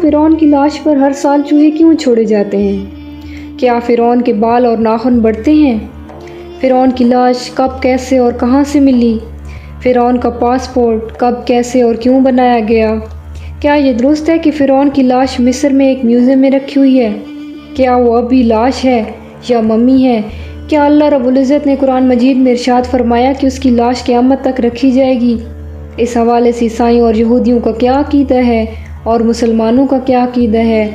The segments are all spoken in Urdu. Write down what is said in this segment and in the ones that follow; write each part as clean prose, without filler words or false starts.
فرعون کی لاش پر ہر سال چوہے کیوں چھوڑے جاتے ہیں؟ کیا فرعون کے بال اور ناخن بڑھتے ہیں؟ فرعون کی لاش کب، کیسے اور کہاں سے ملی؟ فرعون کا پاسپورٹ کب، کیسے اور کیوں بنایا گیا؟ کیا یہ درست ہے کہ فرعون کی لاش مصر میں ایک میوزیم میں رکھی ہوئی ہے؟ کیا وہ اب بھی لاش ہے یا ممی ہے؟ کیا اللہ رب العزت نے قرآن مجید میں ارشاد فرمایا کہ اس کی لاش قیامت تک رکھی جائے گی؟ اس حوالے سے عیسائیوں اور یہودیوں کا کیا عقیدہ ہے اور مسلمانوں کا کیا عقیدہ ہے،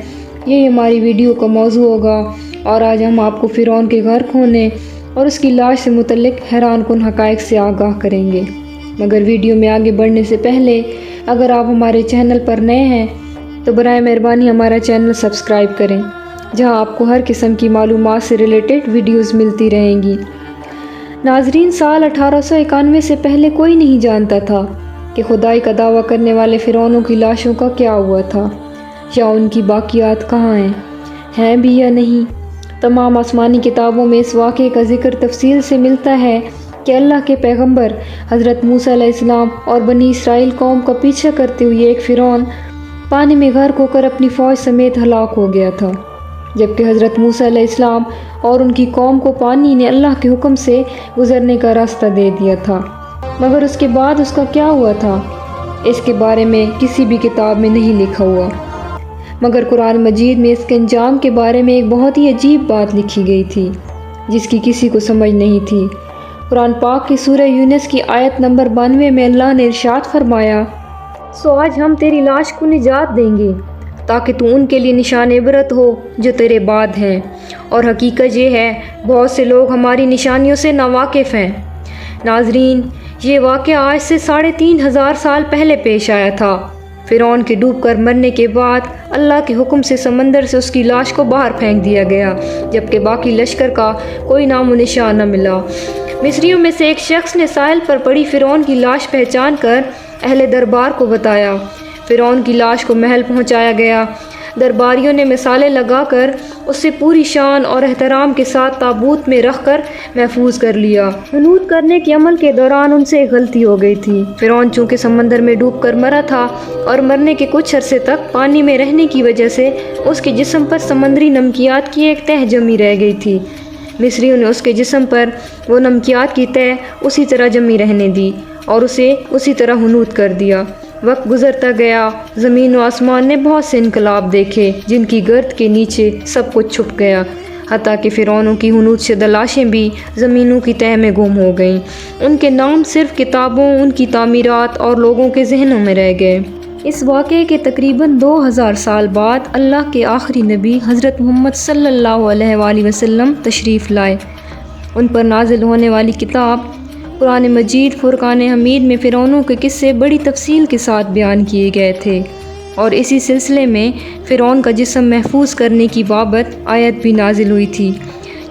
یہ ہماری ویڈیو کا موضوع ہوگا۔ اور آج ہم آپ کو فرعون کے گھر کھونے اور اس کی لاش سے متعلق حیران کن حقائق سے آگاہ کریں گے۔ مگر ویڈیو میں آگے بڑھنے سے پہلے اگر آپ ہمارے چینل پر نئے ہیں تو برائے مہربانی ہمارا چینل سبسکرائب کریں، جہاں آپ کو ہر قسم کی معلومات سے ریلیٹڈ ویڈیوز ملتی رہیں گی۔ ناظرین، سال 1891 سے پہلے کوئی نہیں جانتا تھا کہ خدائی کا دعویٰ کرنے والے فرعونوں کی لاشوں کا کیا ہوا تھا، یا ان کی باقیات کہاں ہیں بھی یا نہیں۔ تمام آسمانی کتابوں میں اس واقعے کا ذکر تفصیل سے ملتا ہے کہ اللہ کے پیغمبر حضرت موسیٰ علیہ السلام اور بنی اسرائیل قوم کا پیچھا کرتے ہوئے ایک فرعون پانی میں غرق ہو کر اپنی فوج سمیت ہلاک ہو گیا تھا، جبکہ حضرت موسیٰ علیہ السلام اور ان کی قوم کو پانی نے اللہ کے حکم سے گزرنے کا راستہ دے دیا تھا۔ مگر اس کے بعد اس کا کیا ہوا تھا، اس کے بارے میں کسی بھی کتاب میں نہیں لکھا ہوا۔ مگر قرآن مجید میں اس کے انجام کے بارے میں ایک بہت ہی عجیب بات لکھی گئی تھی، جس کی کسی کو سمجھ نہیں تھی۔ قرآن پاک کی سورہ یونس کی آیت نمبر 92 میں اللہ نے ارشاد فرمایا، سو آج ہم تیری لاش کو نجات دیں گے تاکہ تو ان کے لیے نشان عبرت ہو جو تیرے بعد ہیں، اور حقیقت یہ ہے بہت سے لوگ ہماری نشانیوں سے ناواقف ہیں۔ ناظرین، یہ واقعہ آج سے 3500 سال پہلے پیش آیا تھا۔ فرعون کے ڈوب کر مرنے کے بعد اللہ کے حکم سے سمندر سے اس کی لاش کو باہر پھینک دیا گیا، جبکہ باقی لشکر کا کوئی نام و نشان نہ ملا۔ مصریوں میں سے ایک شخص نے ساحل پر پڑی فرعون کی لاش پہچان کر اہل دربار کو بتایا۔ فرعون کی لاش کو محل پہنچایا گیا۔ درباریوں نے مثالیں لگا کر اسے پوری شان اور احترام کے ساتھ تابوت میں رکھ کر محفوظ کر لیا۔ حنوط کرنے کے عمل کے دوران ان سے ایک غلطی ہو گئی تھی۔ فرعون چونکہ سمندر میں ڈوب کر مرا تھا اور مرنے کے کچھ عرصے تک پانی میں رہنے کی وجہ سے اس کے جسم پر سمندری نمکیات کی ایک تہ جمی رہ گئی تھی۔ مصریوں نے اس کے جسم پر وہ نمکیات کی تہ اسی طرح جمی رہنے دی اور اسے اسی طرح حنوط کر دیا۔ وقت گزرتا گیا، زمین و آسمان نے بہت سے انقلاب دیکھے جن کی گرد کے نیچے سب کچھ چھپ گیا، حتیٰ کہ فرعونوں کی حنوط شدہ لاشیں بھی زمینوں کی تہ میں گم ہو گئیں۔ ان کے نام صرف کتابوں، ان کی تعمیرات اور لوگوں کے ذہنوں میں رہ گئے۔ اس واقعے کے تقریباً 2000 سال بعد اللہ کے آخری نبی حضرت محمد صلی اللہ علیہ وآلہ وسلم تشریف لائے۔ ان پر نازل ہونے والی کتاب قرآن مجید فرقان حمید میں فرعونوں کے قصے بڑی تفصیل کے ساتھ بیان کیے گئے تھے، اور اسی سلسلے میں فرعون کا جسم محفوظ کرنے کی بابت آیت بھی نازل ہوئی تھی،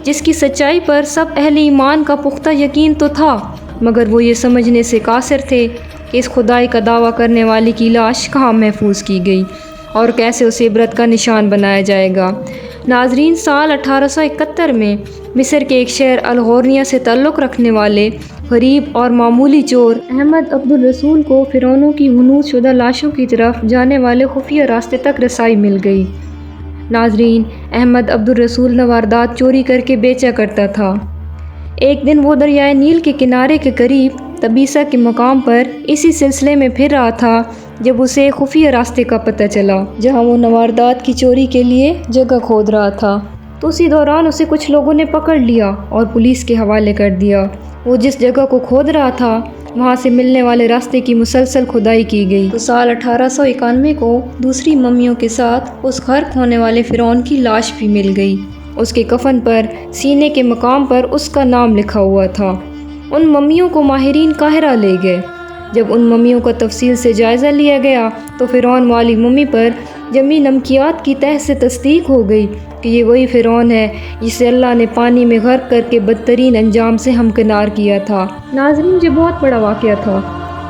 جس کی سچائی پر سب اہل ایمان کا پختہ یقین تو تھا، مگر وہ یہ سمجھنے سے قاصر تھے کہ اس خدائی کا دعویٰ کرنے والے کی لاش کہاں محفوظ کی گئی اور کیسے اسے عبرت کا نشان بنایا جائے گا۔ ناظرین، سال 1871 میں مصر کے ایک شہر الغورنیہ سے تعلق رکھنے والے غریب اور معمولی چور احمد عبد الرسول کو فرعونوں کی حنوط شدہ لاشوں کی طرف جانے والے خفیہ راستے تک رسائی مل گئی۔ ناظرین، احمد عبد الرسول نواردات چوری کر کے بیچا کرتا تھا۔ ایک دن وہ دریائے نیل کے کنارے کے قریب تبیسہ کے مقام پر اسی سلسلے میں پھر رہا تھا جب اسے خفیہ راستے کا پتہ چلا جہاں وہ نواردات کی چوری کے لیے جگہ کھود رہا تھا، تو اسی دوران اسے کچھ لوگوں نے پکڑ لیا اور پولیس کے حوالے کر دیا۔ وہ جس جگہ کو کھود رہا تھا وہاں سے ملنے والے راستے کی مسلسل کھدائی کی گئی، تو سال 1891 کو دوسری ممیوں کے ساتھ اس غرق ہونے والے فرعون کی لاش بھی مل گئی۔ اس کے کفن پر سینے کے مقام پر اس کا نام لکھا ہوا تھا۔ ان ممیوں کو ماہرین قاہرہ لے گئے۔ جب ان ممیوں کا تفصیل سے جائزہ لیا گیا تو فرعون والی ممی پر جمی نمکیات کی تہ سے تصدیق ہو گئی کہ یہ وہی فرعون ہے جسے اللہ نے پانی میں غرق کر کے بدترین انجام سے ہمکنار کیا تھا۔ ناظرین، یہ بہت بڑا واقعہ تھا۔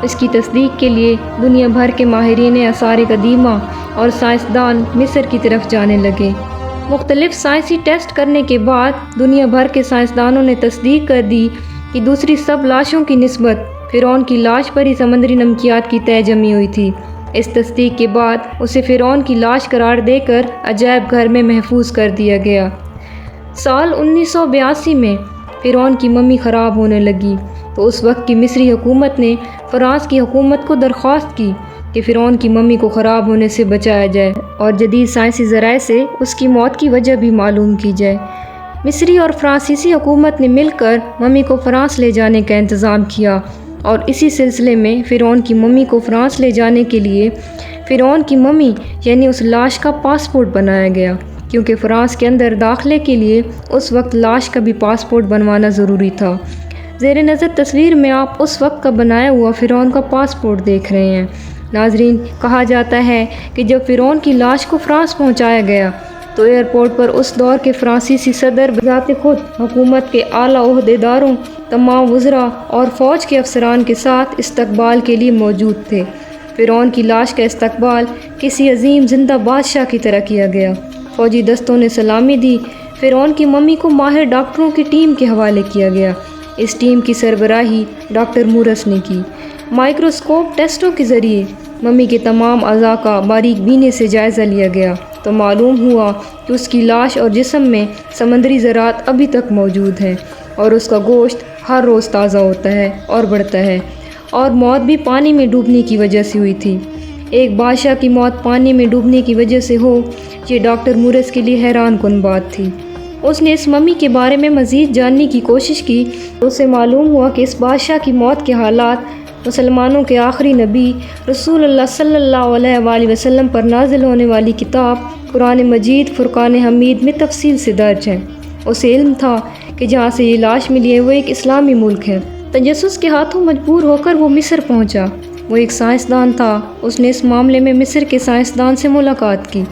اس کی تصدیق کے لیے دنیا بھر کے ماہرین آثار قدیمہ اور سائنسدان مصر کی طرف جانے لگے۔ مختلف سائنسی ٹیسٹ کرنے کے بعد دنیا بھر کے سائنسدانوں نے تصدیق کر دی کہ دوسری سب لاشوں کی نسبت فرعون کی لاش پر ہی سمندری نمکیات کی تہ جمی ہوئی تھی۔ اس تصدیق کے بعد اسے فرعون کی لاش قرار دے کر عجائب گھر میں محفوظ کر دیا گیا۔ سال 1982 میں فرعون کی ممی خراب ہونے لگی تو اس وقت کی مصری حکومت نے فرانس کی حکومت کو درخواست کی کہ فرعون کی ممی کو خراب ہونے سے بچایا جائے اور جدید سائنسی ذرائع سے اس کی موت کی وجہ بھی معلوم کی جائے۔ مصری اور فرانسیسی حکومت نے مل کر ممی کو فرانس لے جانے کا انتظام کیا اور اسی سلسلے میں فرعون کی ممی کو فرانس لے جانے کے لیے فرعون کی ممی یعنی اس لاش کا پاسپورٹ بنایا گیا، کیونکہ فرانس کے اندر داخلے کے لیے اس وقت لاش کا بھی پاسپورٹ بنوانا ضروری تھا۔ زیر نظر تصویر میں آپ اس وقت کا بنایا ہوا فرعون کا پاسپورٹ دیکھ رہے ہیں۔ ناظرین، کہا جاتا ہے کہ جب فرعون کی لاش کو فرانس پہنچایا گیا تو ایئرپورٹ پر اس دور کے فرانسیسی صدر بذات خود حکومت کے اعلیٰ عہدیداروں، تمام وزراء اور فوج کے افسران کے ساتھ استقبال کے لیے موجود تھے۔ فرعون کی لاش کا استقبال کسی عظیم زندہ بادشاہ کی طرح کیا گیا۔ فوجی دستوں نے سلامی دی۔ فرعون کی ممی کو ماہر ڈاکٹروں کی ٹیم کے حوالے کیا گیا۔ اس ٹیم کی سربراہی ڈاکٹر مورس نے کی۔ مائکروسکوپ ٹیسٹوں کے ذریعے ممی کے تمام اعضاء کا باریک بینی سے جائزہ لیا گیا تو معلوم ہوا کہ اس کی لاش اور جسم میں سمندری ذرات ابھی تک موجود ہیں اور اس کا گوشت ہر روز تازہ ہوتا ہے اور بڑھتا ہے، اور موت بھی پانی میں ڈوبنے کی وجہ سے ہوئی تھی۔ ایک بادشاہ کی موت پانی میں ڈوبنے کی وجہ سے ہو، یہ ڈاکٹر مورس کے لیے حیران کن بات تھی۔ اس نے اس ممی کے بارے میں مزید جاننے کی کوشش کی تو اسے معلوم ہوا کہ اس بادشاہ کی موت کے حالات مسلمانوں کے آخری نبی رسول اللہ صلی اللہ علیہ وآلہ وسلم پر نازل ہونے والی کتاب قرآن مجید فرقان حمید میں تفصیل سے درج ہیں۔ اسے علم تھا کہ جہاں سے یہ لاش ملی ہے وہ ایک اسلامی ملک ہے۔ تجسس کے ہاتھوں مجبور ہو کر وہ مصر پہنچا۔ وہ ایک سائنسدان تھا۔ اس نے اس معاملے میں مصر کے سائنسدان سے ملاقات کی۔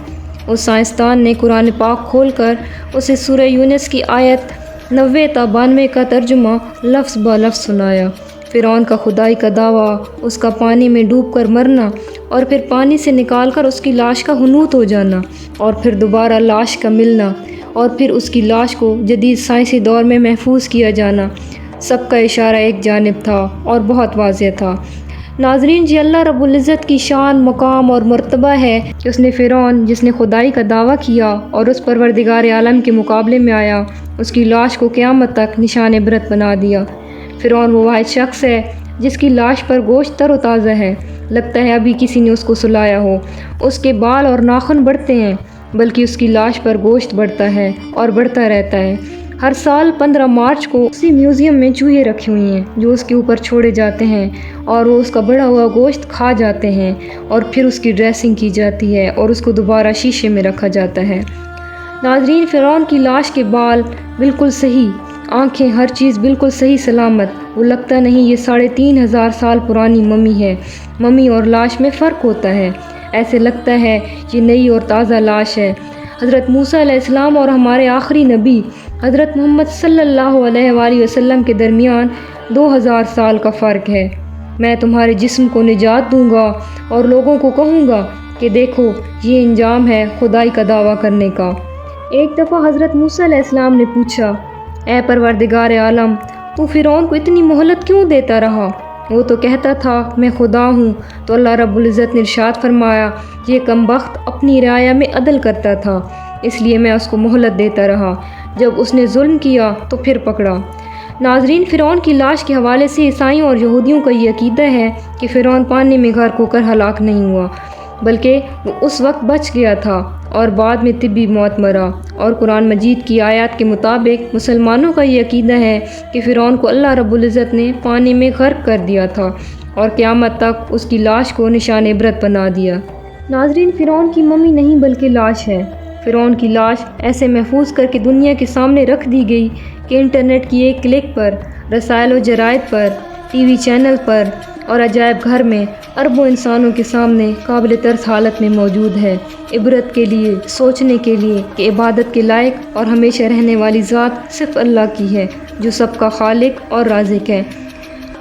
اس سائنسدان نے قرآن پاک کھول کر اسے سورہ یونس کی آیت 90 تا 92 کا ترجمہ لفظ بہ لفظ سنایا۔ فرعون کا خدائی کا دعویٰ، اس کا پانی میں ڈوب کر مرنا اور پھر پانی سے نکال کر اس کی لاش کا حنوط ہو جانا اور پھر دوبارہ لاش کا ملنا اور پھر اس کی لاش کو جدید سائنسی دور میں محفوظ کیا جانا، سب کا اشارہ ایک جانب تھا اور بہت واضح تھا۔ ناظرین، جی اللہ رب العزت کی شان، مقام اور مرتبہ ہے کہ اس نے فرعون جس نے خدائی کا دعویٰ کیا اور اس پروردگار عالم کے مقابلے میں آیا، اس کی لاش کو قیامت تک نشان عبرت بنا دیا۔ فرعون وہ واحد شخص ہے جس کی لاش پر گوشت تر و تازہ ہے، لگتا ہے ابھی کسی نے اس کو سلایا ہو۔ اس کے بال اور ناخن بڑھتے ہیں، بلکہ اس کی لاش پر گوشت بڑھتا ہے اور بڑھتا رہتا ہے۔ ہر سال 15 مارچ کو اسی میوزیم میں چوہے رکھے ہوئے ہیں جو اس کے اوپر چھوڑے جاتے ہیں اور وہ اس کا بڑھا ہوا گوشت کھا جاتے ہیں اور پھر اس کی ڈریسنگ کی جاتی ہے اور اس کو دوبارہ شیشے میں رکھا جاتا ہے۔ ناظرین، فرعون کی لاش کے بال بالکل صحیح، آنکھیں، ہر چیز بالکل صحیح سلامت۔ وہ لگتا نہیں یہ 3500 سال پرانی ممی ہے۔ ممی اور لاش میں فرق ہوتا ہے، ایسے لگتا ہے یہ نئی اور تازہ لاش ہے۔ حضرت موسیٰ علیہ السلام اور ہمارے آخری نبی حضرت محمد صلی اللہ علیہ وآلہ وسلم کے درمیان 2000 سال کا فرق ہے۔ میں تمہارے جسم کو نجات دوں گا اور لوگوں کو کہوں گا کہ دیکھو یہ انجام ہے خدائی کا دعویٰ کرنے کا۔ ایک دفعہ حضرت موسیٰ علیہ السلام نے پوچھا، اے پروردگار عالم، تو فرعون کو اتنی مہلت کیوں دیتا رہا؟ وہ تو کہتا تھا میں خدا ہوں۔ تو اللہ رب العزت نے ارشاد فرمایا، یہ کمبخت اپنی رعایا میں عدل کرتا تھا، اس لیے میں اس کو مہلت دیتا رہا۔ جب اس نے ظلم کیا تو پھر پکڑا۔ ناظرین، فرعون کی لاش کے حوالے سے عیسائیوں اور یہودیوں کا یہ عقیدہ ہے کہ فرعون پانی میں غرق ہو کر ہلاک نہیں ہوا، بلکہ وہ اس وقت بچ گیا تھا اور بعد میں طبی موت مرا۔ اور قرآن مجید کی آیات کے مطابق مسلمانوں کا یہ عقیدہ ہے کہ فرعون کو اللہ رب العزت نے پانی میں غرق کر دیا تھا اور قیامت تک اس کی لاش کو نشان عبرت بنا دیا۔ ناظرین، فرعون کی ممی نہیں بلکہ لاش ہے۔ فرعون کی لاش ایسے محفوظ کر کے دنیا کے سامنے رکھ دی گئی کہ انٹرنیٹ کی ایک کلک پر، رسائل و جرائد پر، ٹی وی چینل پر اور عجائب گھر میں اربوں انسانوں کے سامنے قابل ترس حالت میں موجود ہے، عبرت کے لیے، سوچنے کے لیے کہ عبادت کے لائق اور ہمیشہ رہنے والی ذات صرف اللہ کی ہے جو سب کا خالق اور رازق ہے۔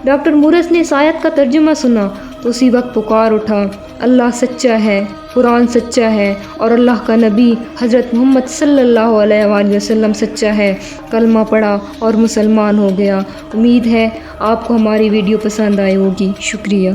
ڈاکٹر مورس نے اس آیت کا ترجمہ سنا تو اسی وقت پکار اٹھا، اللہ سچا ہے، قرآن سچا ہے اور اللہ کا نبی حضرت محمد صلی اللہ علیہ وآلہ وسلم سچا ہے۔ کلمہ پڑھا اور مسلمان ہو گیا۔ امید ہے آپ کو ہماری ویڈیو پسند آئی ہوگی۔ شکریہ۔